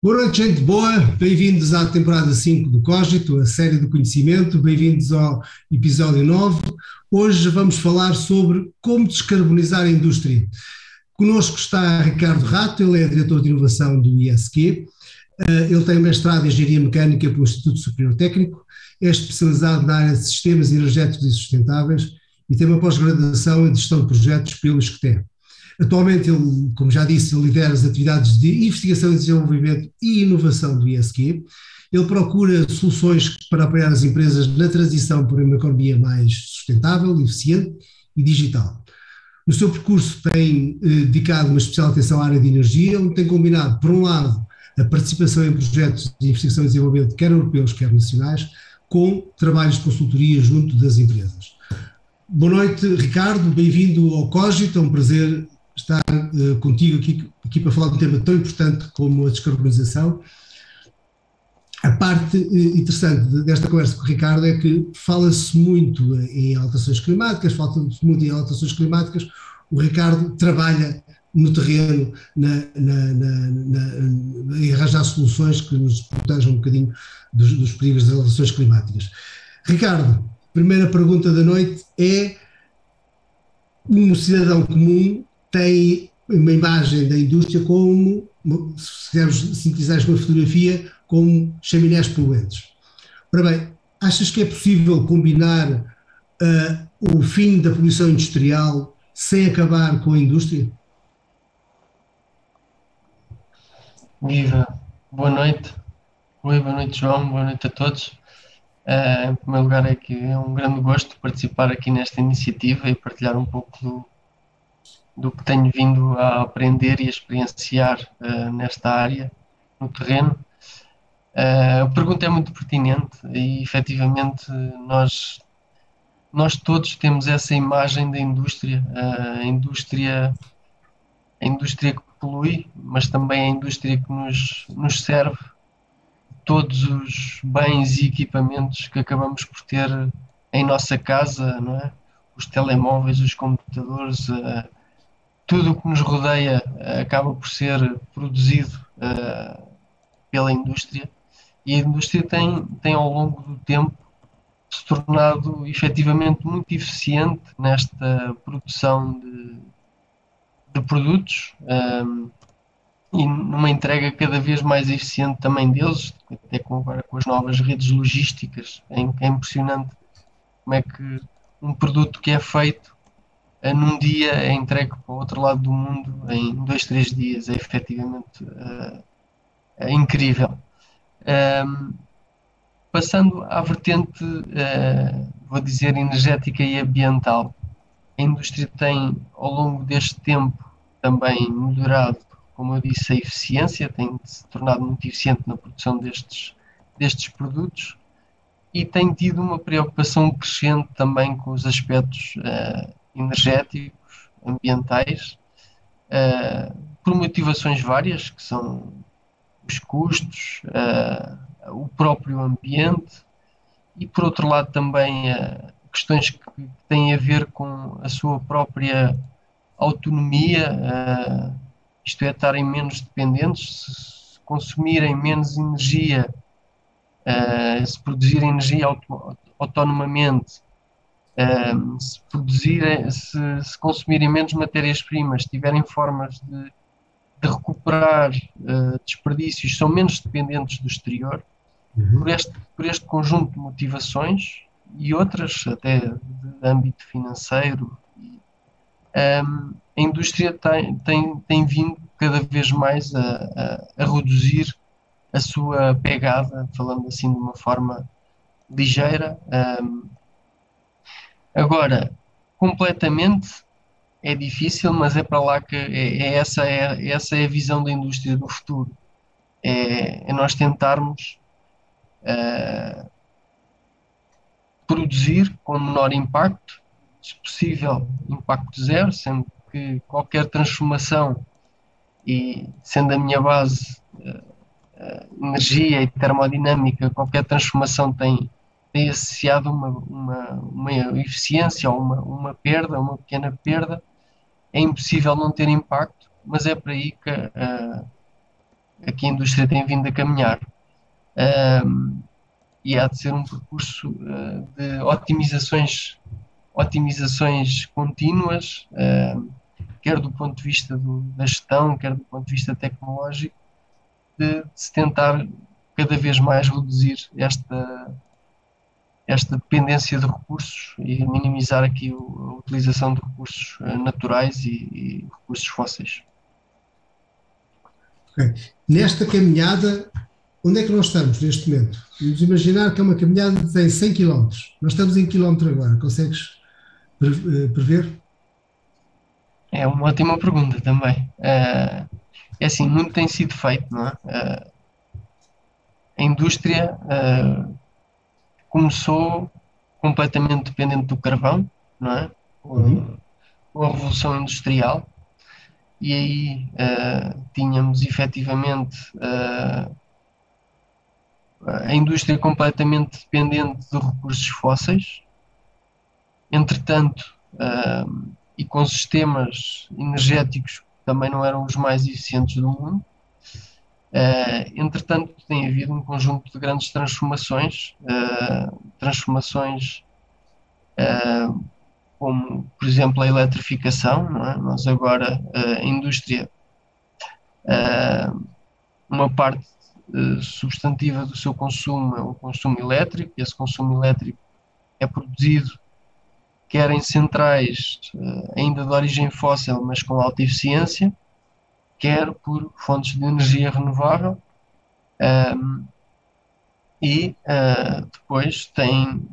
Boa noite, gente boa. Bem-vindos à temporada 5 do Cogito, a série do conhecimento. Bem-vindos ao episódio 9. Hoje vamos falar sobre como descarbonizar a indústria. Conosco está Ricardo Rato, ele é diretor de inovação do ISQ. Ele tem mestrado em Engenharia Mecânica pelo Instituto Superior Técnico, é especializado na área de sistemas energéticos e sustentáveis e tem uma pós-graduação em gestão de projetos pelo ISCTE. Atualmente, ele, como já disse, ele lidera as atividades de investigação, desenvolvimento e inovação do ISQ. Ele procura soluções para apoiar as empresas na transição para uma economia mais sustentável, eficiente e digital. No seu percurso tem dedicado uma especial atenção à área de energia, onde tem combinado, por um lado, a participação em projetos de investigação e desenvolvimento, quer europeus, quer nacionais, com trabalhos de consultoria junto das empresas. Boa noite, Ricardo, bem-vindo ao Cogito, é um prazer estar contigo aqui para falar de um tema tão importante como a descarbonização. A parte interessante desta conversa com o Ricardo é que fala-se muito em alterações climáticas, o Ricardo trabalha no terreno em arranjar soluções que nos protejam um bocadinho dos perigos das alterações climáticas. Ricardo, primeira pergunta da noite é: um cidadão comum tem uma imagem da indústria como, se quisermos sintetizar uma fotografia, como chaminés poluentes. Ora bem, achas que é possível combinar o fim da poluição industrial sem acabar com a indústria? Viva, boa noite. Oi, boa noite, João, boa noite a todos. Em primeiro lugar, é um grande gosto participar aqui nesta iniciativa e partilhar um pouco do que tenho vindo a aprender e a experienciar nesta área, no terreno. A pergunta é muito pertinente e, efetivamente, nós todos temos essa imagem da indústria, a indústria que polui, mas também a indústria que nos serve todos os bens e equipamentos que acabamos por ter em nossa casa, não é? Os telemóveis, os computadores, tudo o que nos rodeia acaba por ser produzido pela indústria, e a indústria tem ao longo do tempo se tornado efetivamente muito eficiente nesta produção de produtos, e numa entrega cada vez mais eficiente também deles, até agora com as novas redes logísticas. É impressionante como é que um produto que é feito num dia é entregue para o outro lado do mundo em 2, 3 dias. É efetivamente incrível. Passando à vertente, vou dizer, energética e ambiental, a indústria tem, ao longo deste tempo, também melhorado, como eu disse, a eficiência, tem se tornado muito eficiente na produção destes produtos, e tem tido uma preocupação crescente também com os aspectos energéticos, ambientais, por motivações várias, que são os custos, o próprio ambiente, e por outro lado também questões que têm a ver com a sua própria autonomia, isto é, estarem menos dependentes, se consumirem menos energia, se produzirem energia autonomamente, se consumirem menos matérias-primas, tiverem formas de recuperar desperdícios, são menos dependentes do exterior. Por este conjunto de motivações e outras, até de âmbito financeiro, a indústria tem vindo cada vez mais a reduzir a sua pegada, falando assim de uma forma ligeira. Agora, completamente é difícil, mas é para lá que essa é a visão da indústria do futuro. É nós tentarmos produzir com menor impacto, se possível impacto zero, sendo que qualquer transformação, e sendo a minha base energia e termodinâmica, qualquer transformação tem associado uma eficiência ou uma perda, uma pequena perda. É impossível não ter impacto, mas é para aí que aqui a indústria tem vindo a caminhar. E há de ser um percurso de otimizações contínuas, quer do ponto de vista da gestão, quer do ponto de vista tecnológico, de se tentar cada vez mais reduzir esta dependência de recursos e minimizar aqui a utilização de recursos naturais e recursos fósseis. Okay. Nesta caminhada, onde é que nós estamos neste momento? Vamos imaginar que é uma caminhada que tem 100 quilómetros. Nós estamos em quilómetro agora. Consegues prever? É uma ótima pergunta também. É assim, muito tem sido feito, não é? A indústria começou completamente dependente do carvão, não é? Uhum. Com a Revolução Industrial, e aí tínhamos efetivamente a indústria completamente dependente de recursos fósseis. Entretanto, e com sistemas energéticos que também não eram os mais eficientes do mundo. Entretanto, tem havido um conjunto de grandes transformações como, por exemplo, a eletrificação, não é? Nós agora, a indústria, uma parte substantiva do seu consumo é o consumo elétrico, e esse consumo elétrico é produzido quer em centrais ainda de origem fóssil, mas com alta eficiência, quer por fontes de energia renovável, e depois tem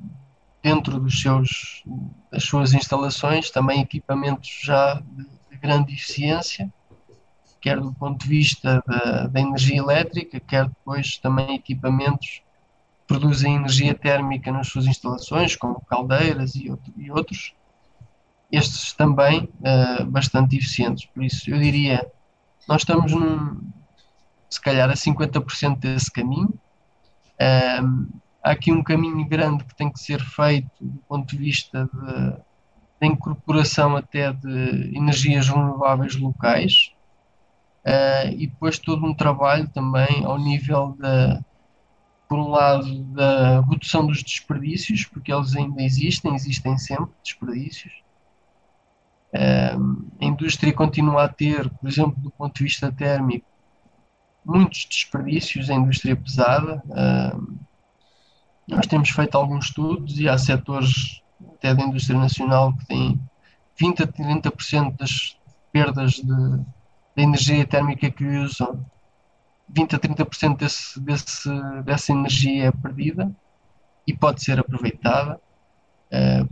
dentro das suas instalações também equipamentos já de grande eficiência, quer do ponto de vista da energia elétrica, quer depois também equipamentos que produzem energia térmica nas suas instalações, como caldeiras e outros, estes também bastante eficientes. Por isso, eu diria, nós estamos se calhar a 50% desse caminho. Há aqui um caminho grande que tem que ser feito do ponto de vista da incorporação até de energias renováveis locais, e depois todo um trabalho também ao nível por um lado, da redução dos desperdícios, porque eles ainda existem sempre desperdícios. A indústria continua a ter, por exemplo, do ponto de vista térmico, muitos desperdícios, a indústria pesada. Nós temos feito alguns estudos e há setores até da indústria nacional que têm 20 a 30% das perdas de energia térmica que usam. 20 a 30% dessa energia é perdida e pode ser aproveitada.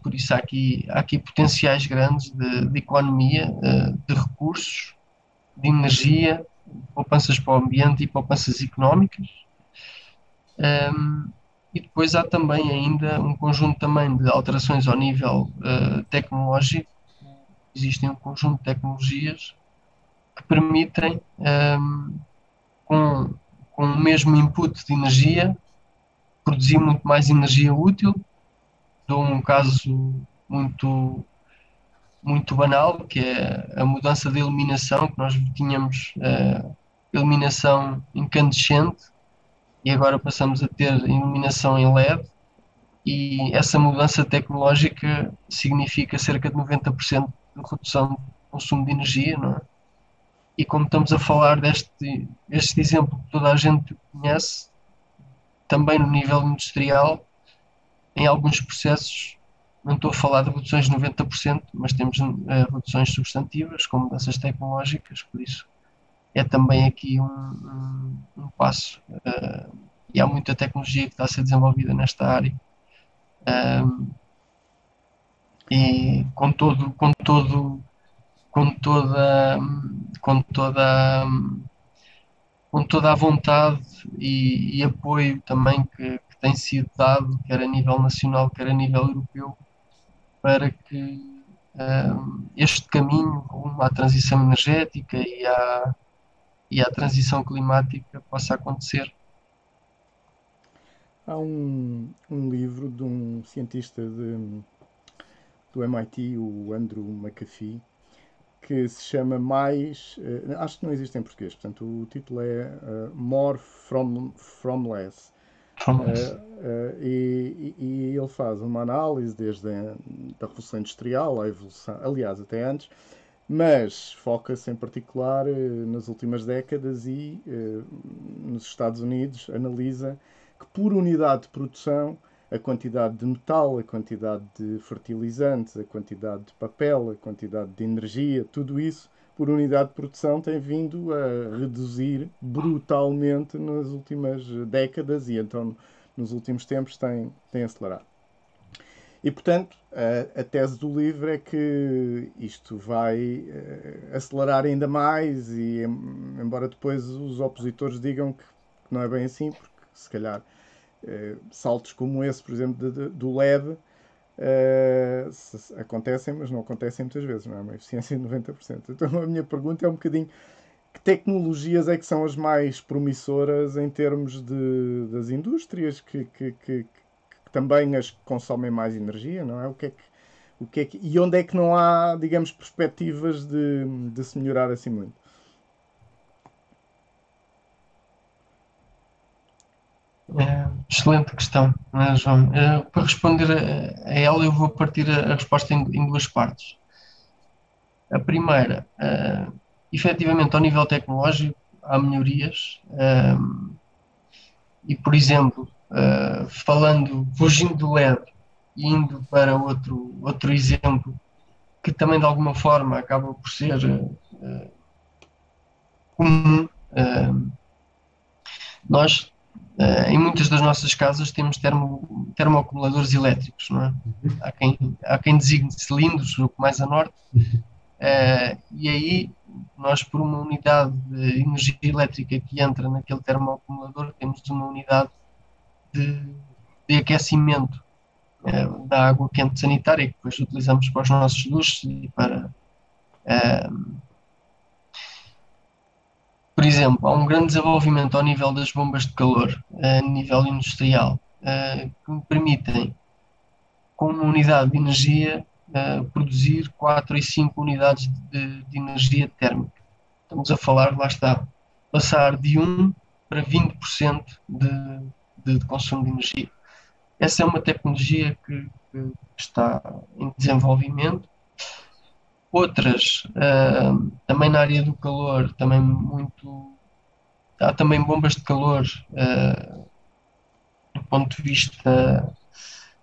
Por isso há aqui potenciais grandes de economia, de recursos, de energia, poupanças para o ambiente e poupanças económicas. E depois há também ainda um conjunto também de alterações ao nível tecnológico. Existem um conjunto de tecnologias que permitem, com, com o mesmo input de energia, produzir muito mais energia útil. Dou um caso muito, muito banal, que é a mudança de iluminação, que nós tínhamos iluminação incandescente e agora passamos a ter iluminação em LED, e essa mudança tecnológica significa cerca de 90% de redução de consumo de energia, não é? E como estamos a falar este exemplo que toda a gente conhece, também no nível industrial, em alguns processos, não estou a falar de reduções de 90%, mas temos reduções substantivas com mudanças tecnológicas, por isso é também aqui um passo. E há muita tecnologia que está a ser desenvolvida nesta área. E com toda, com toda, com toda a vontade e apoio também que tem sido dado, quer a nível nacional, quer a nível europeu, para que este caminho rumo à transição energética e à transição climática possa acontecer. Há um livro de um cientista do MIT, o Andrew McAfee, que se chama Mais, acho que não existe em português, portanto o título é More from Less. E ele faz uma análise desde da Revolução Industrial à evolução, aliás, até antes, mas foca-se em particular nas últimas décadas e nos Estados Unidos analisa que por unidade de produção a quantidade de metal, a quantidade de fertilizantes, a quantidade de papel, a quantidade de energia, tudo isso por unidade de produção tem vindo a reduzir brutalmente nas últimas décadas e então nos últimos tempos tem acelerado. E, portanto, a tese do livro é que isto vai acelerar ainda mais e, embora depois os opositores digam que não é bem assim, porque se calhar saltos como esse, por exemplo, do LED acontecem, mas não acontecem muitas vezes, não é? Uma eficiência de 90%. Então a minha pergunta é um bocadinho que tecnologias é que são as mais promissoras em termos das indústrias que também as que consomem mais energia, não é? E onde é que não há, digamos, perspectivas de se melhorar assim muito? Excelente questão, João. Para responder a ela, eu vou partir a resposta em duas partes. A primeira, efetivamente, ao nível tecnológico, há melhorias. E, por exemplo, fugindo do LED e indo para outro exemplo, que também de alguma forma acaba por ser comum, nós, em muitas das nossas casas, temos termoacumuladores elétricos, não é? Há quem designe cilindros, o que mais a norte, e aí nós, por uma unidade de energia elétrica que entra naquele termoacumulador, temos uma unidade de aquecimento da água quente sanitária, que depois utilizamos para os nossos duches e para... Por exemplo, há um grande desenvolvimento ao nível das bombas de calor, a nível industrial, que me permitem, com uma unidade de energia, produzir 4 e 5 unidades de energia térmica. Estamos a falar, lá está, passar de 1 para 20% de consumo de energia. Essa é uma tecnologia que está em desenvolvimento. Outras, também na área do calor, há também bombas de calor, do ponto de vista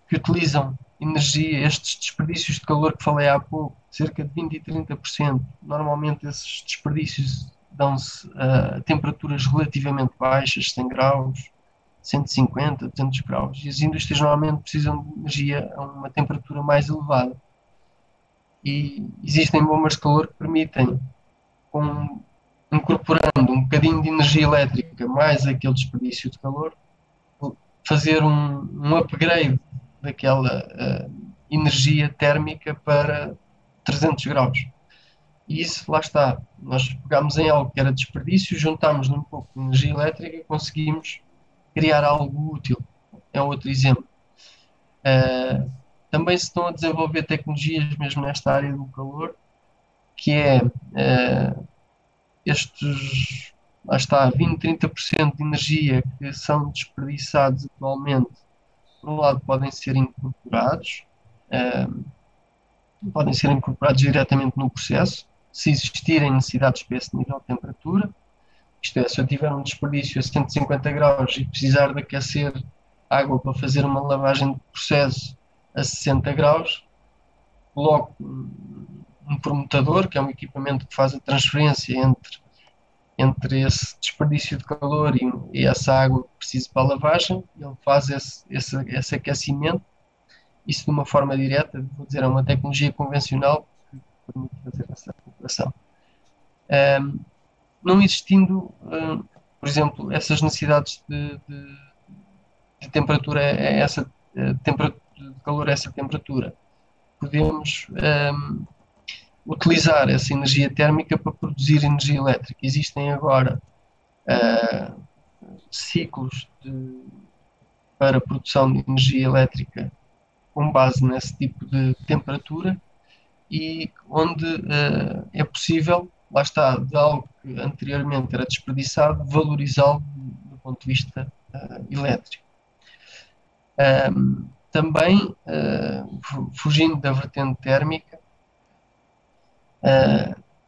que utilizam energia, estes desperdícios de calor que falei há pouco, cerca de 20 e 30%. Normalmente esses desperdícios dão-se a temperaturas relativamente baixas, 100 graus, 150, 200 graus. E as indústrias normalmente precisam de energia a uma temperatura mais elevada. E existem bombas de calor que permitem, incorporando um bocadinho de energia elétrica mais aquele desperdício de calor, fazer um upgrade daquela energia térmica para 300 graus. E isso, lá está, nós pegamos em algo que era desperdício, juntámos num pouco de energia elétrica e conseguimos criar algo útil. É outro exemplo. Também se estão a desenvolver tecnologias mesmo nesta área do calor, que é lá está, 20, 30% de energia que são desperdiçados atualmente, por um lado podem ser incorporados diretamente no processo, se existirem necessidades para esse nível de temperatura. Isto é, se eu tiver um desperdício a 150 graus e precisar de aquecer água para fazer uma lavagem de processo a 60 graus, coloco um permutador, que é um equipamento que faz a transferência entre esse desperdício de calor e essa água que preciso para a lavagem. Ele faz esse aquecimento, isso de uma forma direta, vou dizer, é uma tecnologia convencional que permite fazer essa operação. Não existindo, por exemplo, essas necessidades de temperatura, de calor a essa temperatura, podemos utilizar essa energia térmica para produzir energia elétrica. Existem agora ciclos para a produção de energia elétrica com base nesse tipo de temperatura, e onde é possível, lá está, de algo que anteriormente era desperdiçado, valorizá-lo do ponto de vista elétrico. Também, fugindo da vertente térmica,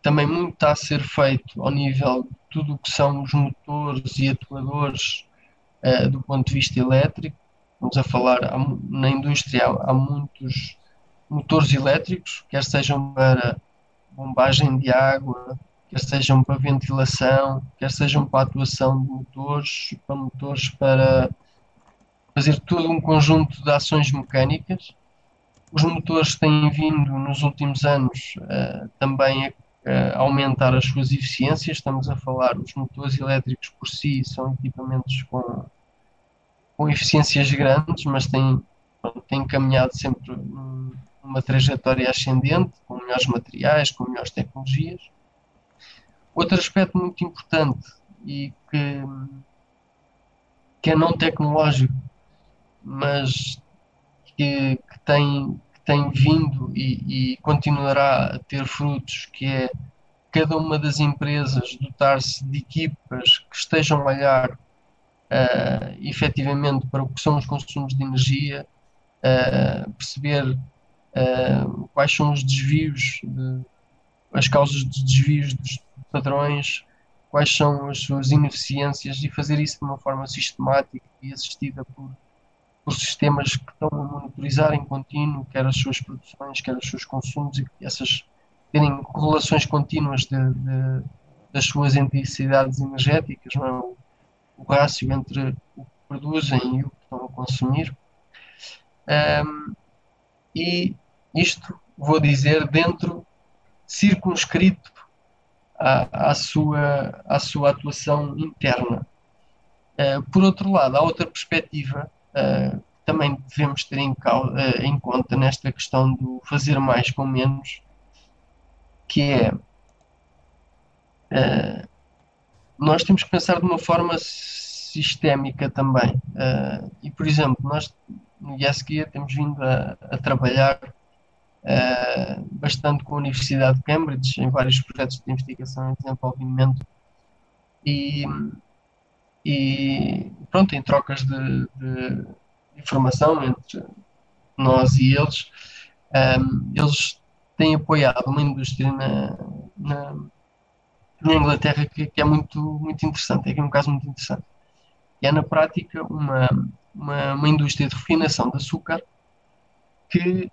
também muito está a ser feito ao nível de tudo o que são os motores e atuadores do ponto de vista elétrico. Estamos a falar, na indústria há muitos motores elétricos, quer sejam para bombagem de água, quer sejam para ventilação, quer sejam para atuação de motores para fazer todo um conjunto de ações mecânicas. Os motores têm vindo nos últimos anos também a aumentar as suas eficiências. Estamos a falar, os motores elétricos por si são equipamentos com eficiências grandes, mas têm caminhado sempre numa trajetória ascendente, com melhores materiais, com melhores tecnologias. Outro aspecto muito importante e que é não tecnológico, mas que tem vindo e continuará a ter frutos, que é cada uma das empresas dotar-se de equipas que estejam a olhar efetivamente para o que são os consumos de energia, perceber quais são os desvios, as causas dos desvios dos padrões, quais são as suas ineficiências, e fazer isso de uma forma sistemática e assistida por sistemas que estão a monitorizar em contínuo, quer as suas produções, quer os seus consumos, e essas terem correlações contínuas das suas intensidades energéticas, não é? O rácio entre o que produzem e o que estão a consumir. E isto, vou dizer, dentro, circunscrito à sua atuação interna. Por outro lado, há outra perspectiva que também devemos ter em conta nesta questão do fazer mais com menos, que é nós temos que pensar de uma forma sistémica também. E, por exemplo, nós no YesGuia temos vindo a trabalhar bastante com a Universidade de Cambridge em vários projetos de investigação e desenvolvimento, e pronto, em trocas de informação entre nós e eles. Eles têm apoiado uma indústria na Inglaterra que é muito, muito interessante, é aqui um caso muito interessante. É, na prática, uma indústria de refinação de açúcar que,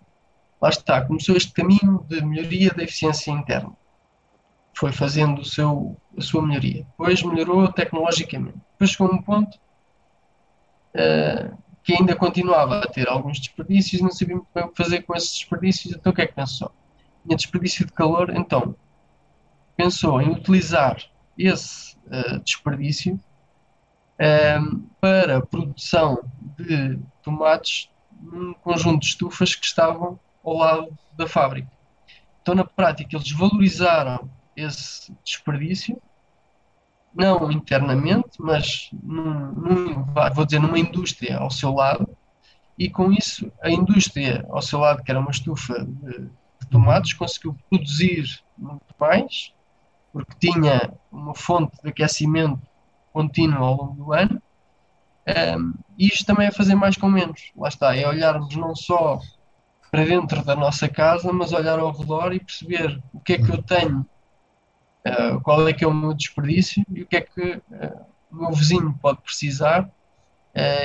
lá está, começou este caminho de melhoria da eficiência interna. Foi fazendo a sua melhoria. Depois melhorou tecnologicamente. Depois chegou a um ponto que ainda continuava a ter alguns desperdícios, não sabia muito bem o que fazer com esses desperdícios. Então o que é que pensou? Tinha desperdício de calor, então pensou em utilizar esse desperdício para a produção de tomates num conjunto de estufas que estavam ao lado da fábrica. Então, na prática, eles valorizaram esse desperdício, não internamente, mas vou dizer, numa indústria ao seu lado, e com isso a indústria ao seu lado, que era uma estufa de tomates, conseguiu produzir muito mais, porque tinha uma fonte de aquecimento contínuo ao longo do ano. E isto também é fazer mais com menos. Lá está, é olharmos não só para dentro da nossa casa, mas olhar ao redor e perceber o que é que eu tenho, qual é que é o meu desperdício e o que é que o meu vizinho pode precisar.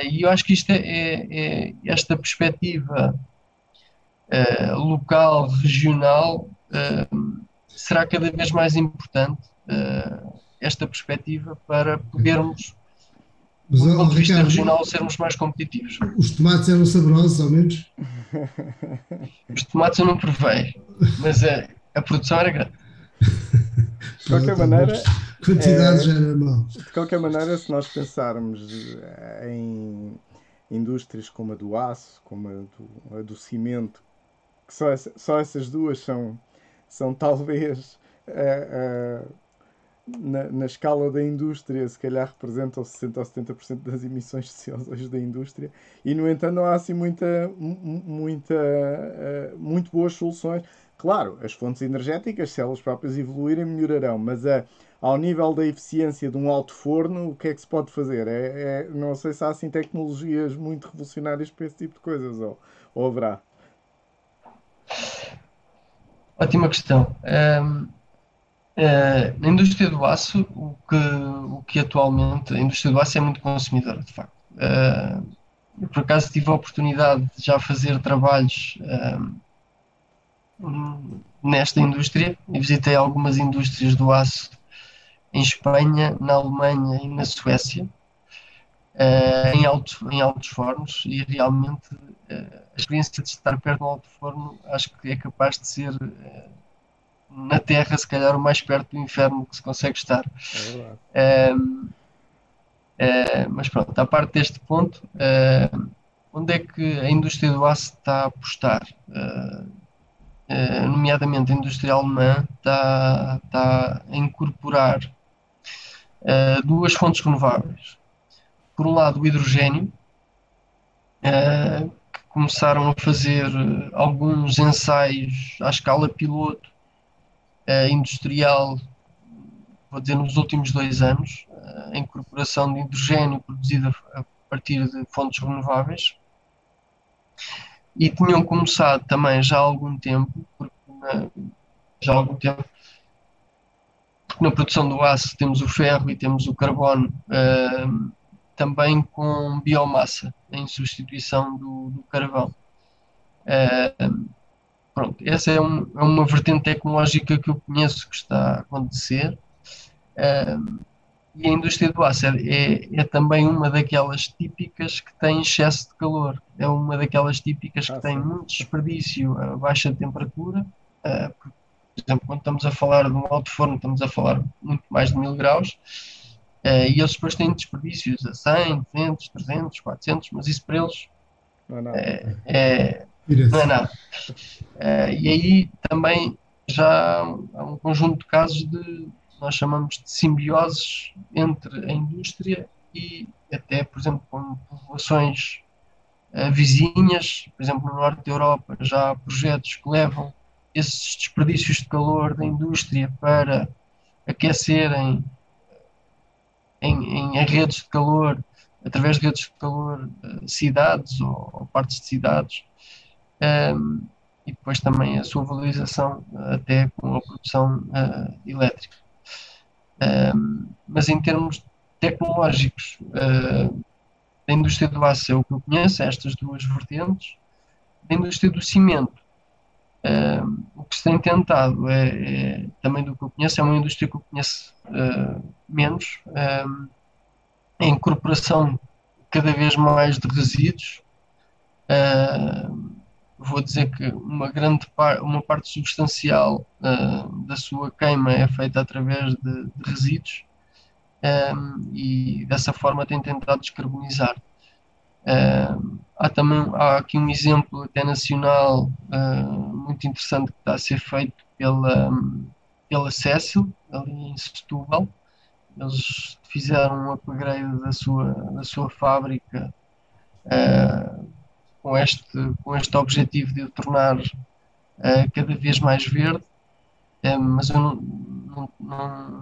E eu acho que isto é esta perspectiva local, regional, será cada vez mais importante, esta perspectiva, para podermos, Mas, do ponto de vista Ricardo, regional, sermos mais competitivos. os tomates eram saborosos, ao menos? Os tomates eu não provei, mas a produção era grande. De qualquer maneira, Quantidade já era mal. de qualquer maneira, se nós pensarmos em indústrias como a do aço, como a do cimento, que só essas duas são talvez na escala da indústria, se calhar representam 60% ou 70% das emissões de CO2 da indústria, e no entanto não há assim muito boas soluções. Claro, as fontes energéticas, se elas próprias evoluírem, melhorarão, mas ao nível da eficiência de um alto forno, o que é que se pode fazer? Não sei se há assim tecnologias muito revolucionárias para esse tipo de coisas, ou haverá. Ótima questão. Na indústria do aço, o que atualmente, a indústria do aço é muito consumidora, de facto. Eu, por acaso, tive a oportunidade de já fazer trabalhos nesta indústria e visitei algumas indústrias do aço em Espanha, na Alemanha e na Suécia, em altos fornos, e realmente a experiência de estar perto de um alto forno acho que é capaz de ser na Terra, se calhar, o mais perto do inferno que se consegue estar. É verdade. Mas pronto, a parte deste ponto, onde é que a indústria do aço está a apostar? Nomeadamente a indústria alemã está a incorporar duas fontes renováveis. Por um lado, o hidrogênio, que começaram a fazer alguns ensaios à escala piloto industrial, vou dizer, nos últimos 2 anos, a incorporação de hidrogênio produzido a partir de fontes renováveis. E tinham começado também já há algum tempo, já há algum tempo, porque na produção do aço temos o ferro e temos o carbono, também com biomassa, em substituição do carvão. Pronto, essa é uma vertente tecnológica que eu conheço que está a acontecer. E a indústria do aço é também uma daquelas típicas que tem excesso de calor. É uma daquelas típicas que tem Sim. muito desperdício a baixa temperatura. Por exemplo, quando estamos a falar de um alto forno, estamos a falar muito mais de 1000 graus. E eles depois têm desperdícios a 100, 200, 300, 400, mas isso para eles Não é nada. não é nada. E aí também já há um conjunto de casos nós chamamos de simbioses entre a indústria e até, por exemplo, com populações vizinhas. Por exemplo, no norte da Europa já há projetos que levam esses desperdícios de calor da indústria para aquecerem em redes de calor, através de redes de calor, cidades ou partes de cidades. E depois também a sua valorização até com a produção elétrica. Mas em termos tecnológicos, da indústria do aço é o que eu conheço, estas duas vertentes. Da indústria do cimento, o que se tem tentado também do que eu conheço, é uma indústria que eu conheço menos, a incorporação cada vez mais de resíduos. Vou dizer que uma parte substancial da sua queima é feita através de resíduos, e dessa forma tem tentado descarbonizar. Há aqui um exemplo até nacional muito interessante que está a ser feito pela Cecil, ali em Setúbal. Eles fizeram um upgrade da sua fábrica com este objetivo de o tornar cada vez mais verde, mas eu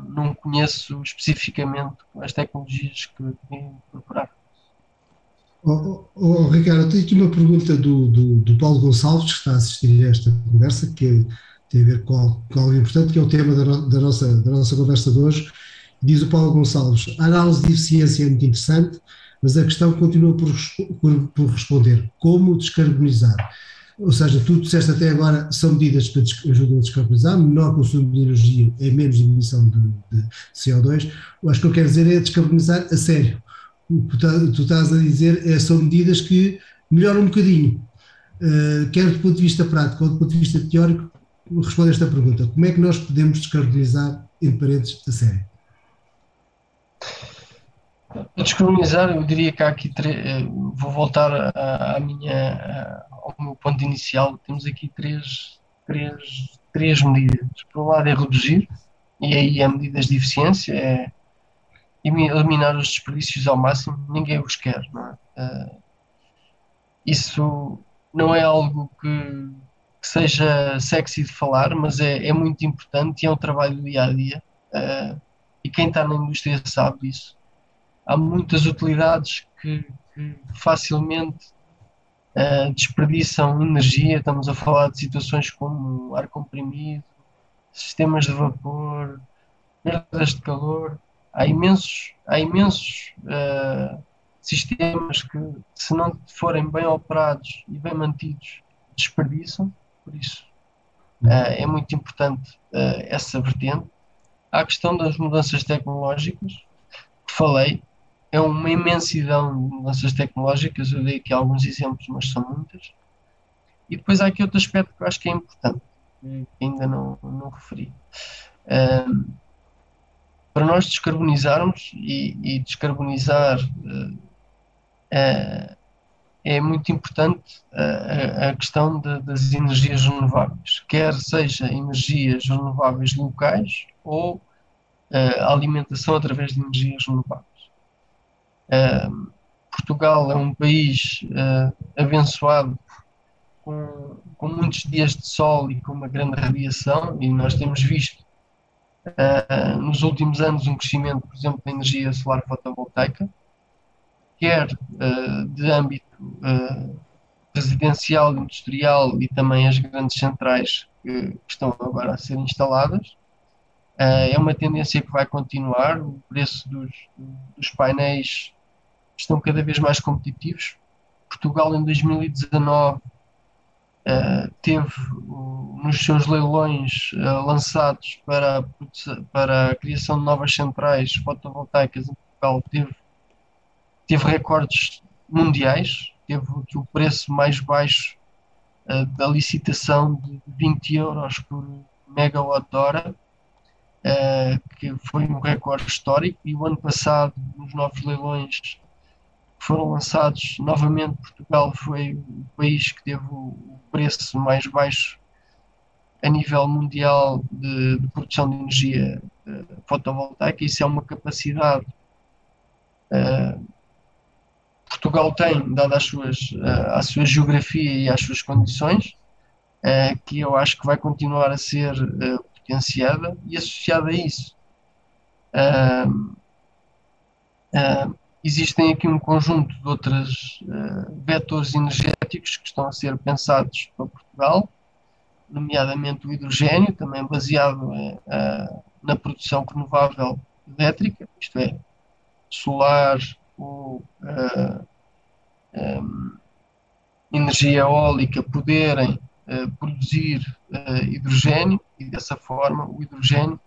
não conheço especificamente as tecnologias que vêm incorporar. Ricardo, eu tenho aqui uma pergunta do Paulo Gonçalves, que está a assistir a esta conversa, que tem a ver com algo importante, que é o tema da nossa conversa de hoje. Diz o Paulo Gonçalves: a análise de eficiência é muito interessante, mas a questão continua por responder: como descarbonizar? Ou seja, tu disseste até agora, são medidas que ajudam a descarbonizar, menor consumo de energia é menos emissão de CO2. Acho que eu quero dizer é descarbonizar a sério. O que tu estás a dizer são medidas que melhoram um bocadinho. Quer do ponto de vista prático ou do ponto de vista teórico, responde a esta pergunta: como é que nós podemos descarbonizar, entre parênteses, a sério? Para descarbonizar, eu diria que há aqui vou voltar ao meu ponto inicial. Temos aqui três medidas. Por um lado é reduzir, e aí é medidas de eficiência, é eliminar os desperdícios ao máximo. Ninguém os quer, não é? Isso não é algo que que seja sexy de falar, mas é muito importante e é um trabalho do dia a dia. E quem está na indústria sabe disso. Há muitas utilidades que facilmente desperdiçam energia. Estamos a falar de situações como ar comprimido, sistemas de vapor, perdas de calor. Há imensos sistemas que, se não forem bem operados e bem mantidos, desperdiçam. Por isso, é muito importante essa vertente. Há a questão das mudanças tecnológicas, que falei, é uma imensidão de mudanças tecnológicas. Eu dei aqui alguns exemplos, mas são muitas. E depois há aqui outro aspecto que eu acho que é importante, que ainda não referi. Para nós descarbonizarmos e descarbonizar, é muito importante a questão das energias renováveis, quer seja energias renováveis locais ou a alimentação através de energias renováveis. Portugal é um país abençoado com muitos dias de sol e com uma grande radiação, e nós temos visto nos últimos anos um crescimento, por exemplo, da energia solar fotovoltaica, quer de âmbito residencial, industrial e também as grandes centrais que estão agora a ser instaladas. É uma tendência que vai continuar. O preço dos painéis estão cada vez mais competitivos. Portugal, em 2019, teve nos seus leilões lançados para a criação de novas centrais fotovoltaicas em Portugal, teve recordes mundiais. Teve o preço mais baixo da licitação de 20 euros por megawatt-hora, que foi um recorde histórico. E o ano passado, nos novos leilões que foram lançados, novamente Portugal foi o país que teve o preço mais baixo a nível mundial de produção de energia fotovoltaica. Isso é uma capacidade Portugal tem, dada a sua geografia e as suas condições, que eu acho que vai continuar a ser potenciada. E associada a isso, existem aqui um conjunto de outros vetores energéticos que estão a ser pensados para Portugal, nomeadamente o hidrogênio, também baseado na produção renovável elétrica, isto é, solar ou energia eólica, poderem produzir hidrogênio, e dessa forma o hidrogênio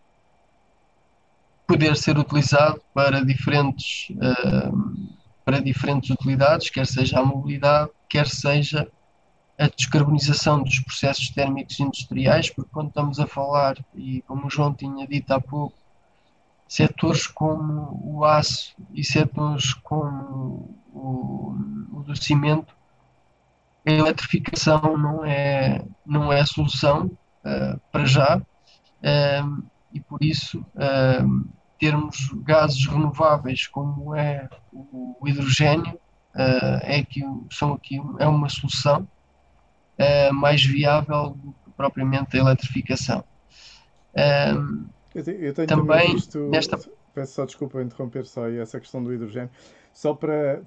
poder ser utilizado para diferentes utilidades, quer seja a mobilidade, quer seja a descarbonização dos processos térmicos industriais, porque quando estamos a falar, e como o João tinha dito há pouco, setores como o aço e setores como o do cimento, a eletrificação não é a solução para já, e por isso termos gases renováveis como é o hidrogênio é uma solução mais viável do que propriamente a eletrificação. Eu tenho também visto, peço só desculpa interromper só essa questão do hidrogênio, só para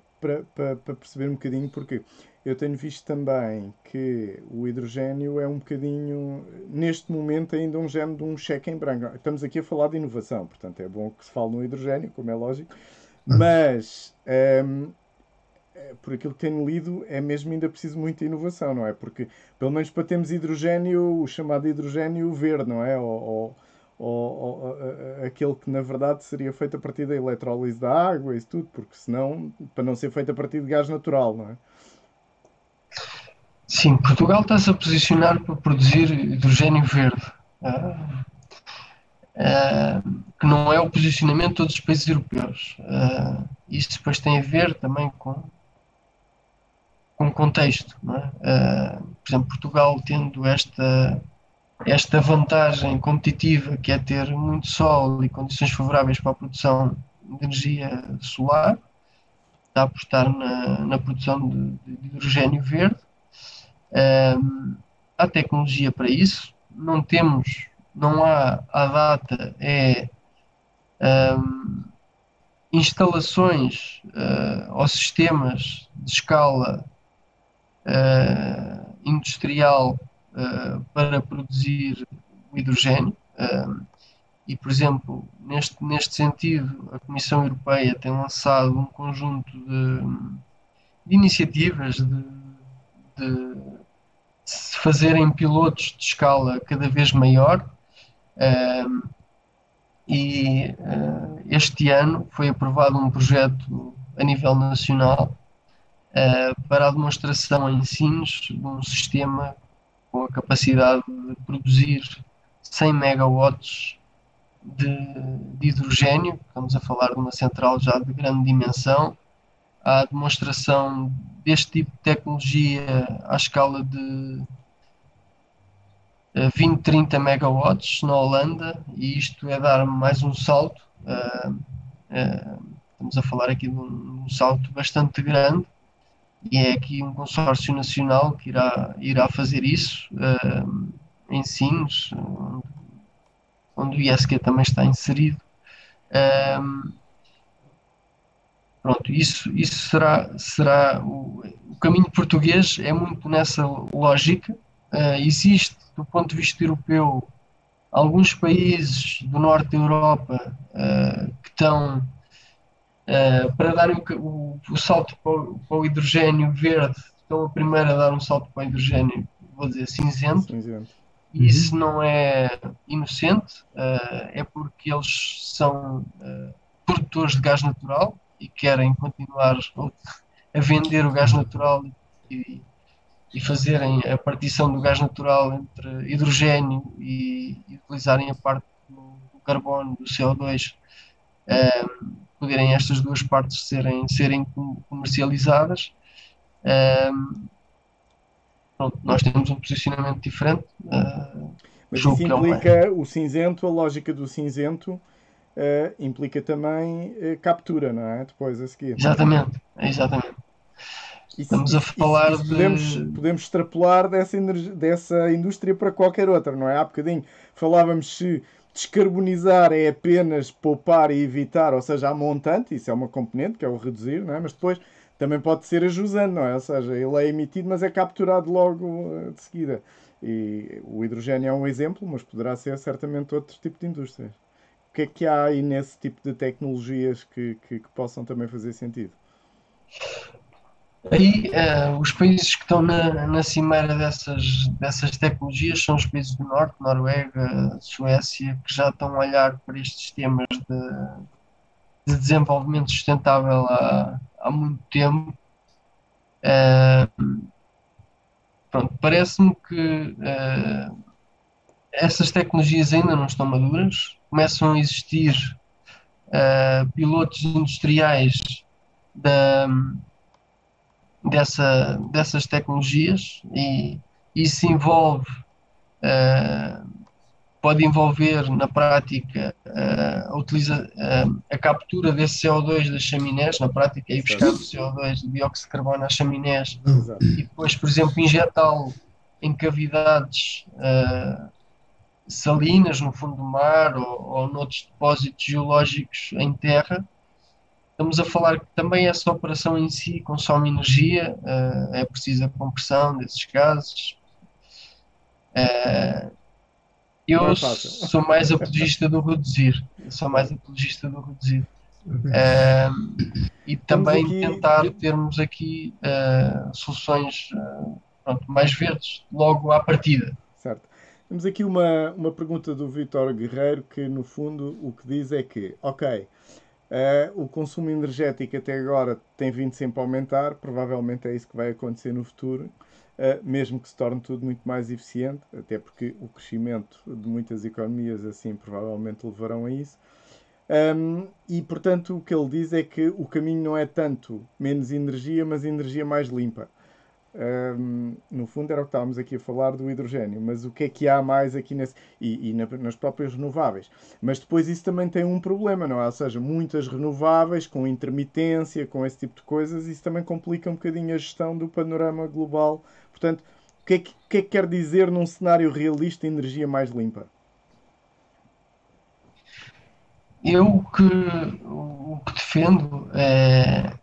perceber um bocadinho, porque eu tenho visto também que o hidrogênio é um bocadinho, neste momento, ainda um género de um cheque em branco. Estamos aqui a falar de inovação, portanto é bom que se fale no hidrogênio, como é lógico, mas por aquilo que tenho lido, é mesmo ainda preciso muita inovação, não é? Porque, pelo menos para termos hidrogênio, o chamado hidrogênio verde, não é? Ou aquele que na verdade seria feito a partir da eletrólise da água e isso tudo, porque senão, para não ser feito a partir de gás natural, não é? Sim, Portugal está-se a posicionar para produzir hidrogênio verde, que não é o posicionamento de todos os países europeus. Isto depois tem a ver também com contexto, não é? Por exemplo, Portugal tendo esta vantagem competitiva, que é ter muito sol e condições favoráveis para a produção de energia solar, está a apostar na produção de hidrogênio verde. há tecnologia para isso, não há à data instalações ou sistemas de escala industrial para produzir o hidrogênio. E, por exemplo, neste sentido, a Comissão Europeia tem lançado um conjunto de iniciativas de se fazerem pilotos de escala cada vez maior. Este ano foi aprovado um projeto a nível nacional para a demonstração em Sines de um sistema com a capacidade de produzir 100 megawatts de hidrogênio. Estamos a falar de uma central já de grande dimensão. A demonstração deste tipo de tecnologia à escala de 20, 30 megawatts na Holanda, e isto é dar mais um salto. Estamos a falar aqui de um salto bastante grande, e é aqui um consórcio nacional que irá fazer isso em Sines, onde o ISQ também está inserido. Pronto, isso será o caminho português, é muito nessa lógica. Existe, do ponto de vista europeu, alguns países do norte da Europa que estão para dar o salto para o hidrogênio verde, estão a primeiro a dar um salto para o hidrogênio, vou dizer, cinzento. E isso não é inocente, é porque eles são produtores de gás natural e querem continuar a vender o gás natural e fazerem a partição do gás natural entre hidrogênio e utilizarem a parte do carbono, do CO2, poderem estas duas partes serem comercializadas. Pronto, nós temos um posicionamento diferente. Mas isso implica o cinzento, a lógica do cinzento implica também captura, não é? Depois a seguir. Exatamente. Estamos a falar podemos extrapolar dessa indústria para qualquer outra, não é? Há bocadinho falávamos se descarbonizar é apenas poupar e evitar, ou seja, há montante, isso é uma componente, que é o reduzir, não é? Mas depois também pode ser a jusante, não é? Ou seja, ele é emitido, mas é capturado logo de seguida. E o hidrogênio é um exemplo, mas poderá ser certamente outro tipo de indústrias. O que é que há aí nesse tipo de tecnologias que possam também fazer sentido? Aí, os países que estão na cimeira dessas tecnologias são os países do Norte, Noruega, Suécia, que já estão a olhar para estes temas de desenvolvimento sustentável há muito tempo. Pronto, parece-me que essas tecnologias ainda não estão maduras, começam a existir pilotos industriais dessas tecnologias, e isso pode envolver na prática a captura desse CO2 das chaminés, na prática é ir buscar o CO2, o dióxido de carbono às chaminés. Exato. E depois, por exemplo, injetá-lo em cavidades salinas no fundo do mar ou noutros depósitos geológicos em terra. Estamos a falar que também essa operação em si consome energia, é preciso a compressão desses gases. Eu sou mais apologista do reduzir. E também tentar termos aqui soluções mais verdes logo à partida. Certo. Temos aqui uma pergunta do Vítor Guerreiro que, no fundo, o que diz é que, o consumo energético até agora tem vindo sempre a aumentar, provavelmente é isso que vai acontecer no futuro, mesmo que se torne tudo muito mais eficiente, até porque o crescimento de muitas economias assim provavelmente levarão a isso. E, portanto, o que ele diz é que o caminho não é tanto menos energia, mas energia mais limpa. No fundo era o que estávamos aqui a falar do hidrogênio, mas o que é que há mais aqui nas próprias renováveis? Mas depois isso também tem um problema, não é? Ou seja, muitas renováveis com intermitência, com esse tipo de coisas, isso também complica um bocadinho a gestão do panorama global. Portanto, que é que quer dizer num cenário realista energia mais limpa? Eu o que defendo é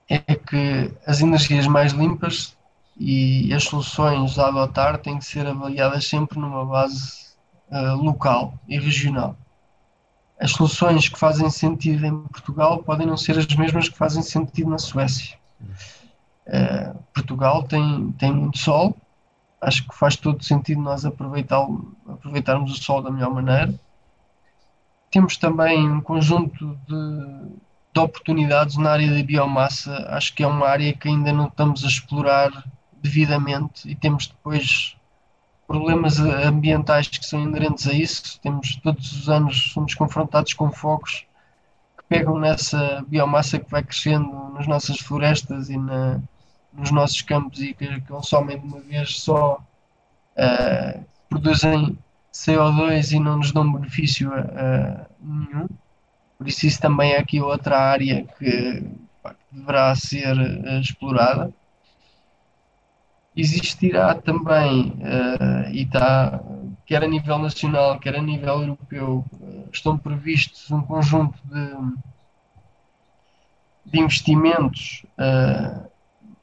que as energias mais limpas e as soluções a adotar têm que ser avaliadas sempre numa base local e regional. As soluções que fazem sentido em Portugal podem não ser as mesmas que fazem sentido na Suécia. Portugal tem muito sol, acho que faz todo sentido nós aproveitarmos o sol da melhor maneira. Temos também um conjunto de oportunidades na área da biomassa, acho que é uma área que ainda não estamos a explorar devidamente e temos depois problemas ambientais que são inerentes a isso. Temos todos os anos somos confrontados com focos que pegam nessa biomassa que vai crescendo nas nossas florestas e nos nossos campos e que consomem de uma vez só, produzem CO2 e não nos dão benefício nenhum. Por isso também é aqui outra área que deverá ser explorada. Existirá também, e está, quer a nível nacional, quer a nível europeu, estão previstos um conjunto de investimentos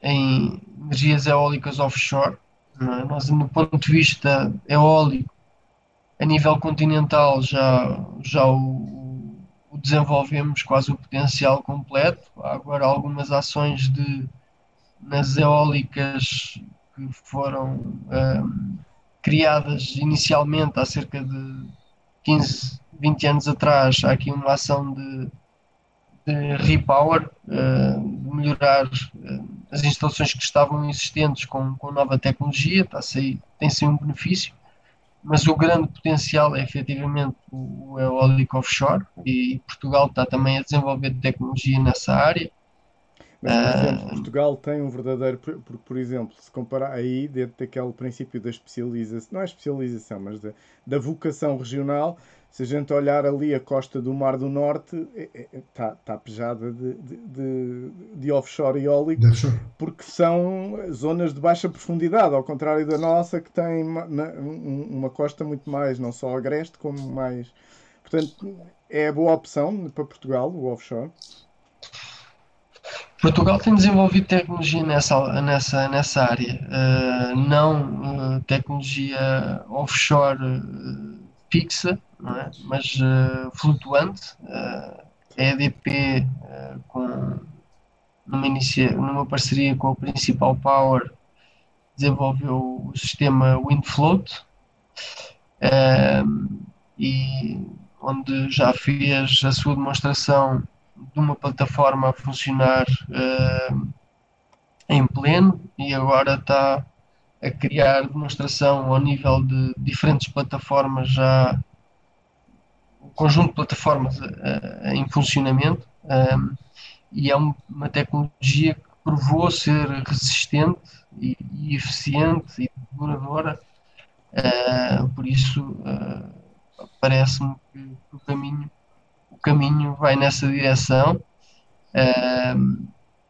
em energias eólicas offshore. Nós, no ponto de vista eólico, a nível continental, já o desenvolvemos quase o potencial completo. Há agora algumas ações nas eólicas que foram criadas inicialmente há cerca de 15, 20 anos atrás. Há aqui uma ação de repower, de melhorar as instalações que estavam existentes com nova tecnologia, tem-se um benefício, mas o grande potencial é efetivamente o eólico offshore e Portugal está também a desenvolver tecnologia nessa área. Mas, por exemplo, Portugal tem um verdadeiro. Porque, por exemplo, se comparar aí, dentro daquele princípio da especialização, não é especialização, mas da vocação regional, se a gente olhar ali a costa do Mar do Norte, está pejada de offshore eólico, porque são zonas de baixa profundidade, ao contrário da nossa, que tem uma costa muito mais, não só agreste, como mais. Portanto, é a boa opção para Portugal, o offshore. Portugal tem desenvolvido tecnologia nessa área, não tecnologia offshore fixa, não é? Mas flutuante. A EDP, numa parceria com a Principal Power, desenvolveu o sistema WindFloat, e onde já fez a sua demonstração de uma plataforma a funcionar em pleno e agora está a criar demonstração ao nível de diferentes plataformas, já um conjunto de plataformas em funcionamento, e é uma tecnologia que provou ser resistente e eficiente e duradoura, por isso parece-me que o caminho vai nessa direção,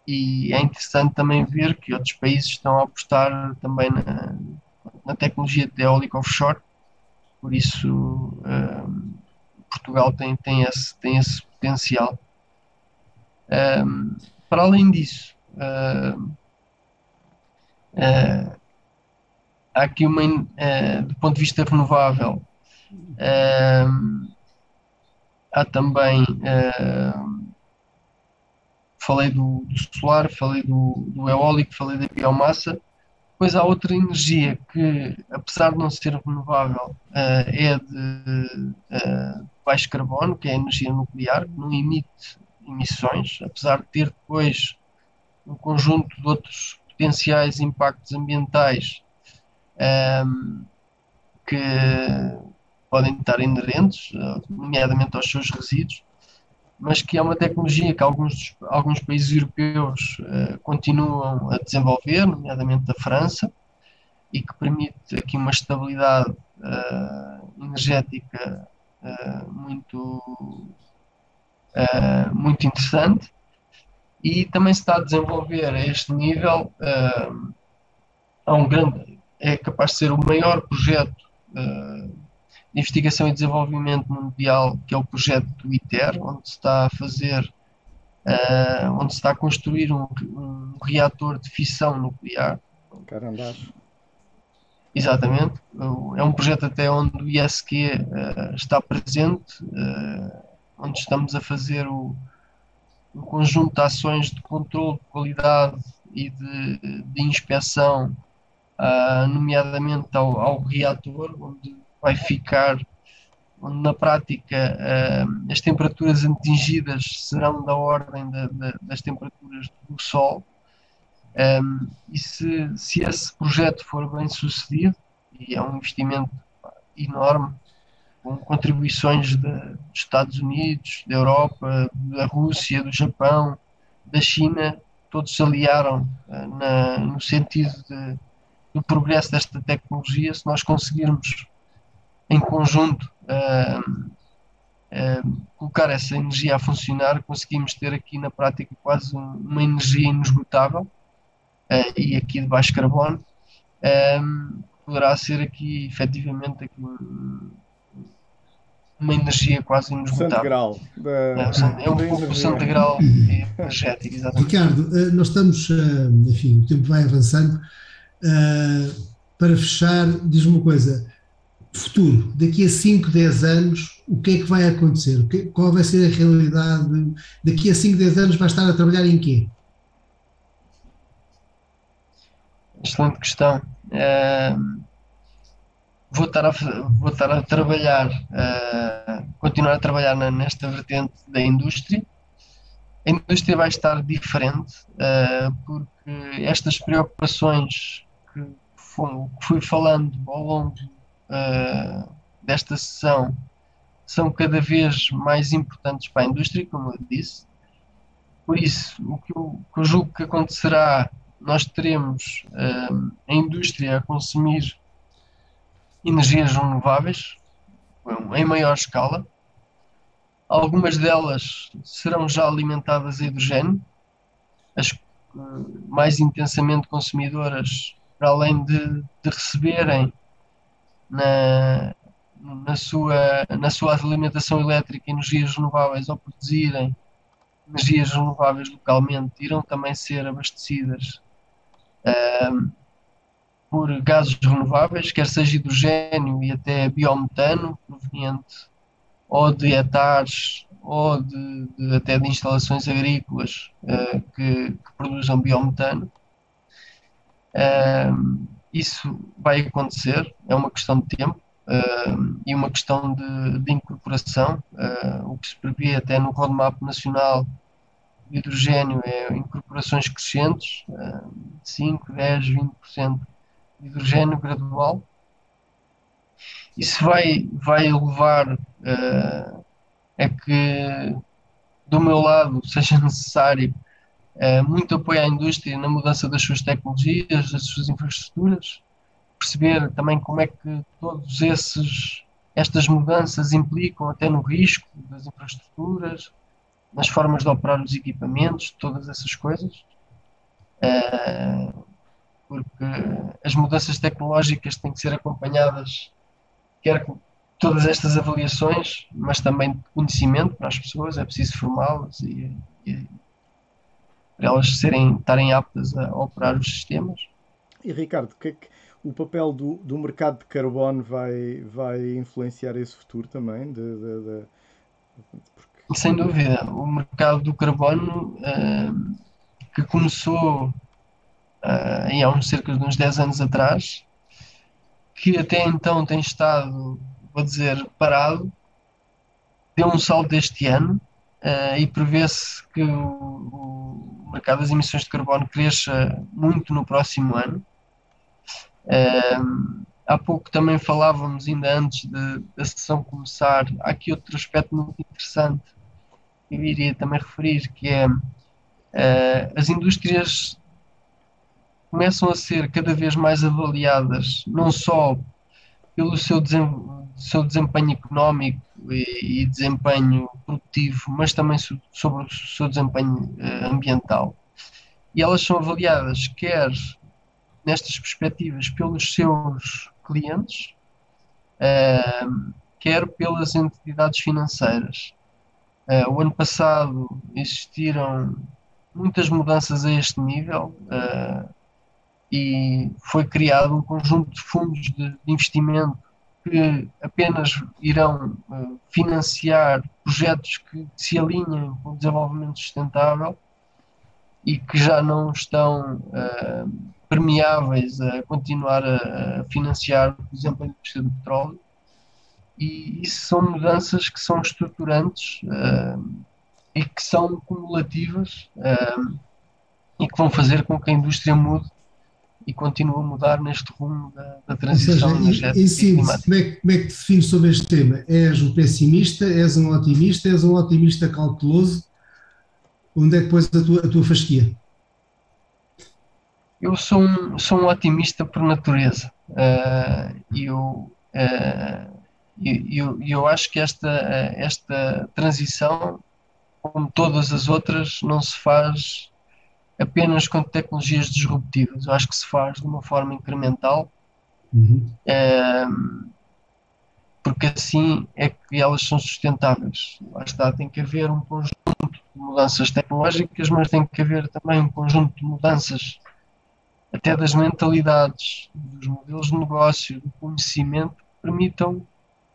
e é interessante também ver que outros países estão a apostar também na tecnologia de eólica offshore, por isso Portugal tem esse potencial. Para além disso, há aqui do ponto de vista renovável, há também, falei do solar, falei do eólico, falei da biomassa. Depois há outra energia que, apesar de não ser renovável, é de baixo carbono, que é a energia nuclear, que não emite emissões, apesar de ter depois um conjunto de outros potenciais impactos ambientais que podem estar inerentes, nomeadamente aos seus resíduos, mas que é uma tecnologia que alguns países europeus continuam a desenvolver, nomeadamente a França, e que permite aqui uma estabilidade energética muito interessante, e também se está a desenvolver a este nível é capaz de ser o maior projeto de investigação e desenvolvimento mundial, que é o projeto do ITER, onde se está a fazer, onde se está a construir um reator de fissão nuclear. Carandaço. Exatamente. É um projeto até onde o ISQ está presente, onde estamos a fazer um conjunto de ações de controle de qualidade e de inspeção, nomeadamente ao reator, onde vai ficar, onde na prática as temperaturas atingidas serão da ordem das temperaturas do Sol. E se esse projeto for bem sucedido, e é um investimento enorme, com contribuições dos Estados Unidos, da Europa, da Rússia, do Japão, da China, todos se aliaram no sentido do progresso desta tecnologia. Se nós conseguirmos em conjunto colocar essa energia a funcionar, conseguimos ter aqui na prática quase uma energia inesgotável, e aqui de baixo carbono, poderá ser aqui efetivamente aqui uma energia quase inesgotável. Grau é um pouco o santo grau energético, exatamente. Ricardo, nós estamos, enfim, o tempo vai avançando. Para fechar, diz-me uma coisa: futuro, daqui a 5, 10 anos, o que é que vai acontecer? Qual vai ser a realidade? Daqui a 5, 10 anos vai estar a trabalhar em quê? Excelente questão. Vou estar a trabalhar, continuar a trabalhar nesta vertente da indústria. A indústria vai estar diferente, porque estas preocupações que fui falando ao longo desta sessão são cada vez mais importantes para a indústria, como eu disse. Por isso, o que eu julgo que acontecerá, nós teremos a indústria a consumir energias renováveis em maior escala. Algumas delas serão já alimentadas a hidrogênio, as mais intensamente consumidoras, para além de receberem na sua alimentação elétrica energias renováveis, ou produzirem energias renováveis localmente, irão também ser abastecidas por gases renováveis, quer seja hidrogênio e até biometano, proveniente ou de hectares ou até de instalações agrícolas que produzam biometano. Isso vai acontecer, é uma questão de tempo e uma questão de incorporação. O que se prevê até no roadmap nacional de hidrogênio é incorporações crescentes, 5, 10, 20% de hidrogênio gradual. Isso vai levar a que, do meu lado, seja necessário muito apoio à indústria na mudança das suas tecnologias, das suas infraestruturas, perceber também como é que todas estas mudanças implicam até no risco das infraestruturas, nas formas de operar os equipamentos, todas essas coisas, porque as mudanças tecnológicas têm que ser acompanhadas, quer com todas estas avaliações, mas também de conhecimento para as pessoas. É preciso formá-las e para elas estarem aptas a operar os sistemas. E Ricardo, o que é que o papel do mercado de carbono vai influenciar esse futuro também? Sem dúvida, o mercado do carbono, que começou há cerca de uns 10 anos atrás, que até então tem estado, vou dizer, parado, deu um salto este ano, e prevê-se que o mercado das emissões de carbono cresça muito no próximo ano. Há pouco também falávamos, ainda antes da sessão começar, há aqui outro aspecto muito interessante que eu iria também referir, que é as indústrias começam a ser cada vez mais avaliadas, não só pelo seu desempenho económico e desempenho produtivo, mas também sobre o seu desempenho ambiental. E elas são avaliadas quer nestas perspectivas pelos seus clientes, quer pelas entidades financeiras. O ano passado existiram muitas mudanças a este nível e foi criado um conjunto de fundos de investimento que apenas irão financiar projetos que se alinhem com o desenvolvimento sustentável e que já não estão permeáveis a continuar a financiar, por exemplo, a indústria do petróleo. E isso são mudanças que são estruturantes e que são cumulativas e que vão fazer com que a indústria mude e continue a mudar neste rumo da transição energética em síntese, e climática. como é que defines sobre este tema? És um pessimista, és um otimista cauteloso? Onde é que pões a tua fasquia? Eu sou um otimista por natureza. Eu acho que esta transição, como todas as outras, não se faz apenas com tecnologias disruptivas. Eu acho que se faz de uma forma incremental, porque assim é que elas são sustentáveis. Lá está, tem que haver um conjunto de mudanças tecnológicas, mas tem que haver também um conjunto de mudanças até das mentalidades, dos modelos de negócio, do conhecimento, que permitam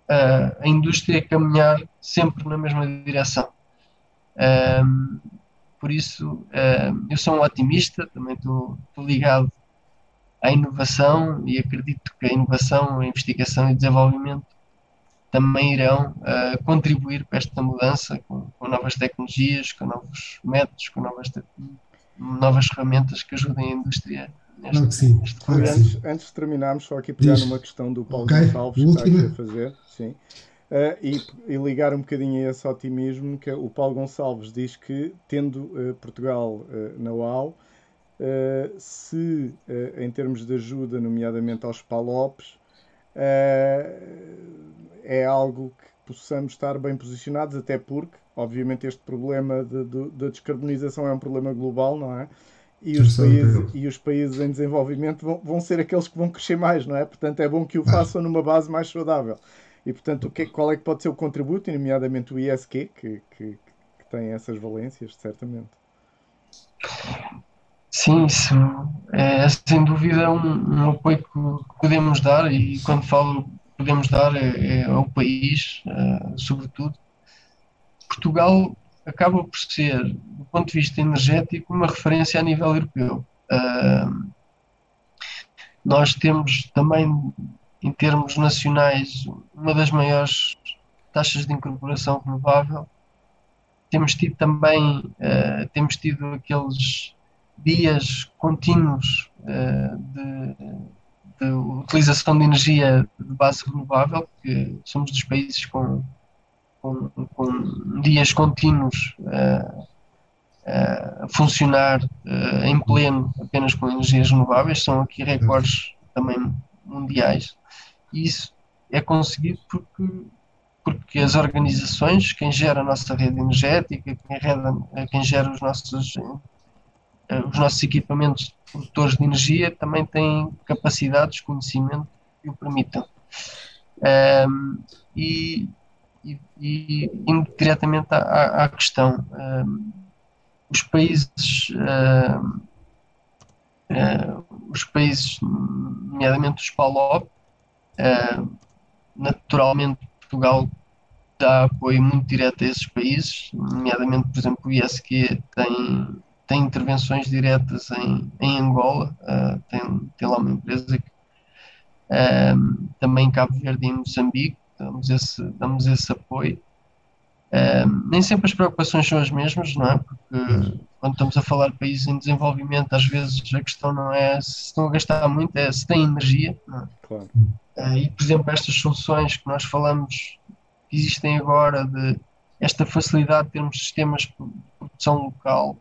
a indústria caminhar sempre na mesma direção. Por isso, eu sou um otimista, também estou ligado à inovação e acredito que a inovação, a investigação e desenvolvimento também irão contribuir para esta mudança com novas tecnologias, com novos métodos, com novas ferramentas que ajudem a indústria neste Antes de terminarmos, só aqui pegar numa questão do Paulo Gonçalves que está aqui a fazer, sim. E ligar um bocadinho a esse otimismo, que o Paulo Gonçalves diz que, tendo Portugal na UAU, se em termos de ajuda, nomeadamente aos PALOPs, é algo que possamos estar bem posicionados, até porque, obviamente, este problema da descarbonização é um problema global, não é? E os países em desenvolvimento vão ser aqueles que vão crescer mais, não é? Portanto, é bom que o façam numa base mais saudável. E, portanto, qual é que pode ser o contributo, nomeadamente o ISQ, que tem essas valências, certamente. Sim, isso é sem dúvida um apoio que podemos dar, e quando falo podemos dar é ao país, sobretudo. Portugal acaba por ser, do ponto de vista energético, uma referência a nível europeu. Nós temos também, em termos nacionais, uma das maiores taxas de incorporação renovável. Temos tido também, aqueles dias contínuos de utilização de energia de base renovável, porque somos dos países com dias contínuos a funcionar em pleno apenas com energias renováveis. São aqui recordes também mundiais, e isso é conseguido porque as organizações, quem gera a nossa rede energética, quem gera os nossos equipamentos produtores de energia, também têm capacidades, conhecimento que o permitam. E indo diretamente à questão, os países, nomeadamente os PALOP, naturalmente Portugal dá apoio muito direto a esses países, nomeadamente, por exemplo, o ISQ tem intervenções diretas em Angola, tem lá uma empresa que também em Cabo Verde e em Moçambique, damos esse apoio. Nem sempre as preocupações são as mesmas, não é? Porque quando estamos a falar de países em desenvolvimento, às vezes a questão não é se estão a gastar muito, é se têm energia, não é? Claro. E, por exemplo, estas soluções que nós falamos, que existem agora, de esta facilidade de termos sistemas de produção local,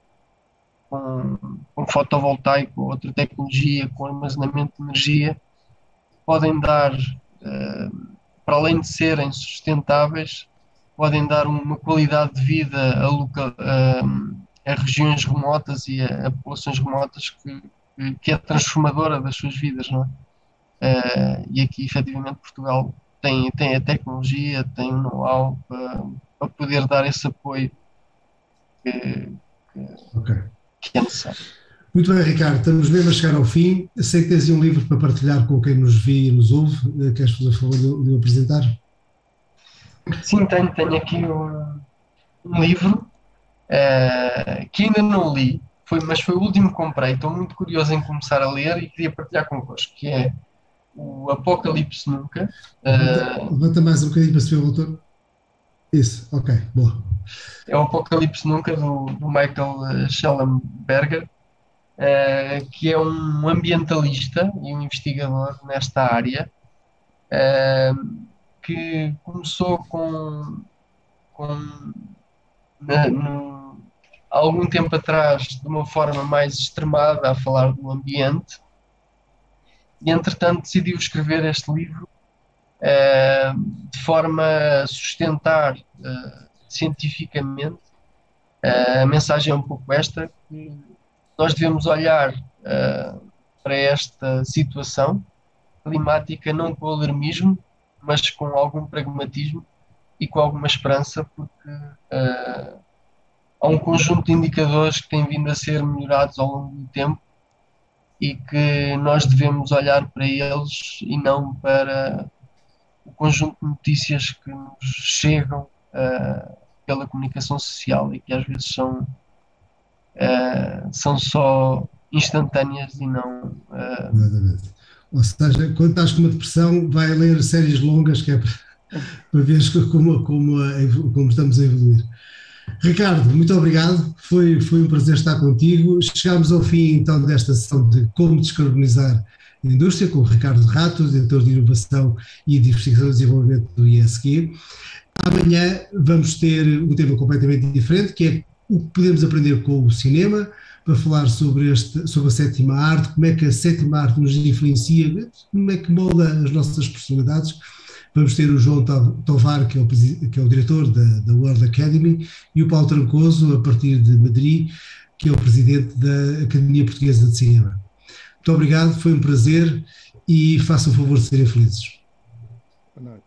com fotovoltaico ou outra tecnologia, com armazenamento de energia, podem dar, para além de serem sustentáveis, podem dar uma qualidade de vida a regiões remotas e a populações remotas que que é transformadora das suas vidas, não é? E aqui, efetivamente, Portugal tem a tecnologia, tem o know-how para poder dar esse apoio que, Ok. que é necessário. Muito bem, Ricardo, estamos mesmo a chegar ao fim. Eu sei que tens aí um livro para partilhar com quem nos vê e nos ouve. Queres fazer o favor de o apresentar? Sim, tenho aqui um livro que ainda não li, mas foi o último que comprei. Estou muito curioso em começar a ler e queria partilhar convosco, que é o Apocalipse Nunca. Levanta mais um bocadinho para se ver o autor. Isso, ok, boa. É o Apocalipse Nunca, do Michael Schellenberger, que é um ambientalista e um investigador nesta área, que começou com há algum tempo atrás, de uma forma mais extremada, a falar do ambiente, e entretanto decidiu escrever este livro de forma a sustentar cientificamente. A mensagem é um pouco esta, que nós devemos olhar para esta situação climática não com alarmismo, mas com algum pragmatismo e com alguma esperança, porque há um conjunto de indicadores que têm vindo a ser melhorados ao longo do tempo e que nós devemos olhar para eles e não para o conjunto de notícias que nos chegam pela comunicação social e que às vezes são só instantâneas e não. Exatamente. Ou seja, quando estás com uma depressão, vai ler séries longas, que é para ver como estamos a evoluir. Ricardo, muito obrigado, foi um prazer estar contigo. Chegámos ao fim então desta sessão de como descarbonizar a indústria, com o Ricardo Rato, diretor de Inovação e de Investigação e Desenvolvimento do ISQ. Amanhã vamos ter um tema completamente diferente, que é o que podemos aprender com o cinema, para falar sobre a sétima arte, como é que a sétima arte nos influencia, como é que molda as nossas personalidades. Vamos ter o João Tovar, que é o diretor da World Academy, e o Paulo Trancoso, a partir de Madrid, que é o presidente da Academia Portuguesa de Cinema. Muito obrigado, foi um prazer e façam o favor de serem felizes. Boa noite.